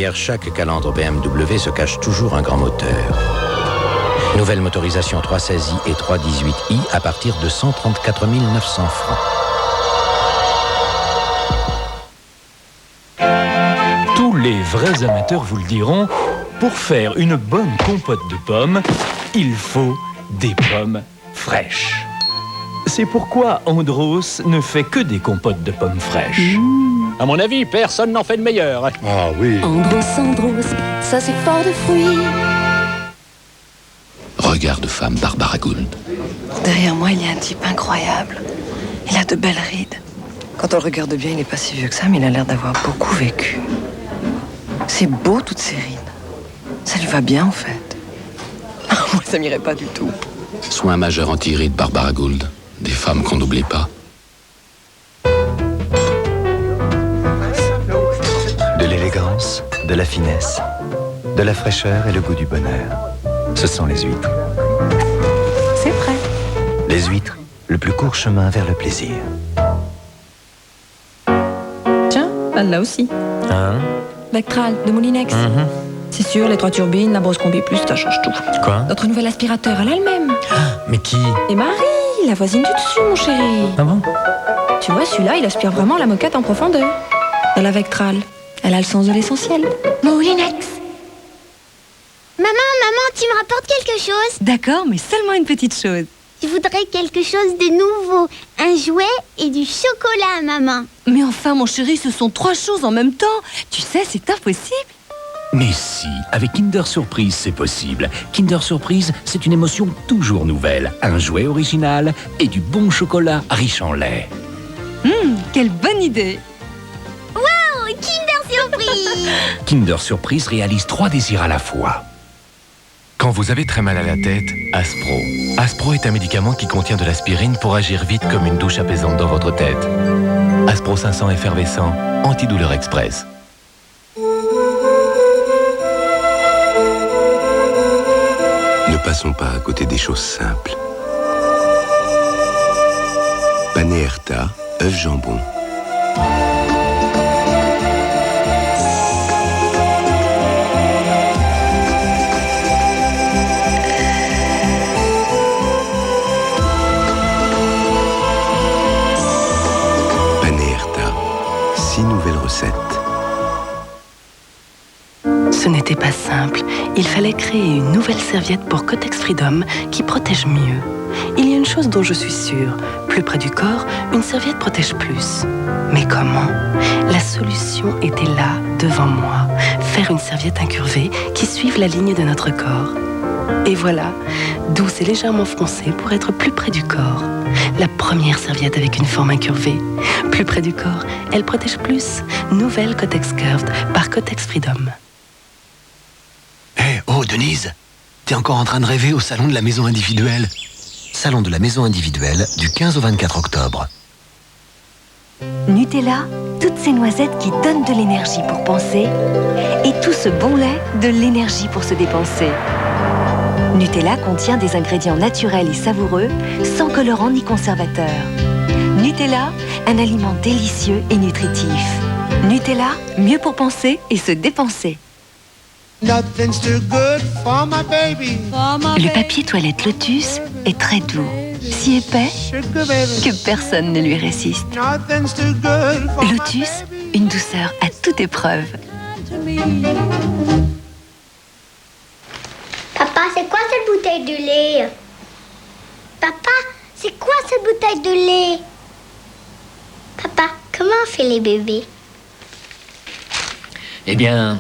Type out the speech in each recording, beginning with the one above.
Derrière chaque calandre BMW se cache toujours un grand moteur. Nouvelle motorisation 316i et 318i à partir de 134 900 francs. Tous les vrais amateurs vous le diront, pour faire une bonne compote de pommes, il faut des pommes fraîches. C'est pourquoi Andros ne fait que des compotes de pommes fraîches. À mon avis, personne n'en fait de meilleur. Ah oui. Andros, ça c'est fort de fruits. Regard de femme Barbara Gould. Derrière moi, il y a un type incroyable. Il a de belles rides. Quand on le regarde bien, il n'est pas si vieux que ça, mais il a l'air d'avoir beaucoup vécu. C'est beau, toutes ces rides. Ça lui va bien, en fait. Moi, ça m'irait pas du tout. Soin majeur anti-rides Barbara Gould. Des femmes qu'on n'oublie pas. De l'élégance, de la finesse, de la fraîcheur et le goût du bonheur. Ce sont les huîtres. C'est prêt. Les huîtres, le plus court chemin vers le plaisir. Tiens, elle là aussi. Hein? Vectral, de Moulinex. C'est sûr, les 3 turbines, la brosse combi plus, ça change tout. Quoi? Notre nouvel aspirateur, elle a le même. Mais qui? Et Marie, la voisine du dessus, mon chéri. Ah bon? Tu vois, celui-là, il aspire vraiment la moquette en profondeur. Et la Vectral, elle a le sens de l'essentiel. Moulinex. Maman, tu me rapportes quelque chose? D'accord, mais seulement une petite chose. Je voudrais quelque chose de nouveau. Un jouet et du chocolat, maman. Mais enfin, mon chéri, ce sont 3 choses en même temps. Tu sais, c'est impossible. Mais si, avec Kinder Surprise, c'est possible. Kinder Surprise, c'est une émotion toujours nouvelle. Un jouet original et du bon chocolat riche en lait. Quelle bonne idée. Wow, Kinder Surprise. Kinder Surprise réalise 3 désirs à la fois. Quand vous avez très mal à la tête, Aspro. Aspro est un médicament qui contient de l'aspirine pour agir vite comme une douche apaisante dans votre tête. Aspro 500 effervescent, antidouleur express. Ne passons pas à côté des choses simples. Paneerta, œuf jambon. Paneerta, 6 nouvelles recettes. Ce n'était pas simple. Il fallait créer une nouvelle serviette pour Kotex Freedom qui protège mieux. Il y a une chose dont je suis sûre. Plus près du corps, une serviette protège plus. Mais comment? La solution était là, devant moi. Faire une serviette incurvée qui suive la ligne de notre corps. Et voilà, douce et légèrement froncée pour être plus près du corps. La première serviette avec une forme incurvée. Plus près du corps, elle protège plus. Nouvelle Kotex Curved par Kotex Freedom. Oh, Denise, t'es encore en train de rêver au salon de la maison individuelle. Salon de la maison individuelle du 15 au 24 octobre. Nutella, toutes ces noisettes qui donnent de l'énergie pour penser, et tout ce bon lait, de l'énergie pour se dépenser. Nutella contient des ingrédients naturels et savoureux, sans colorant ni conservateur. Nutella, un aliment délicieux et nutritif. Nutella, mieux pour penser et se dépenser. Le papier toilette Lotus est très doux, si épais que personne ne lui résiste. Lotus, une douceur à toute épreuve. Papa, c'est quoi cette bouteille de lait? Papa, c'est quoi cette bouteille de lait? Papa, comment on fait les bébés? Eh bien,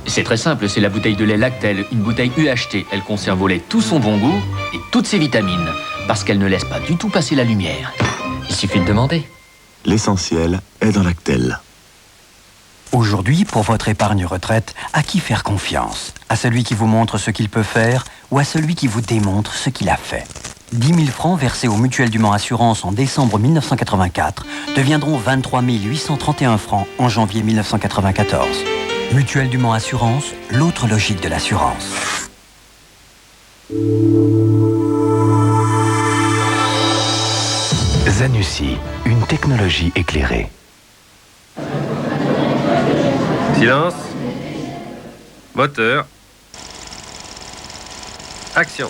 c'est très simple, c'est la bouteille de lait Lactel, une bouteille UHT. Elle conserve au lait tout son bon goût et toutes ses vitamines, parce qu'elle ne laisse pas du tout passer la lumière. Il suffit de demander. L'essentiel est dans Lactel. Aujourd'hui, pour votre épargne retraite, à qui faire confiance? À celui qui vous montre ce qu'il peut faire ou à celui qui vous démontre ce qu'il a fait? 10 000 francs versés au Mutuelle du Mans Assurance en décembre 1984 deviendront 23 831 francs en janvier 1994. Mutuelle du Mans Assurance, l'autre logique de l'assurance. Zanussi, une technologie éclairée. Silence. Moteur. Action.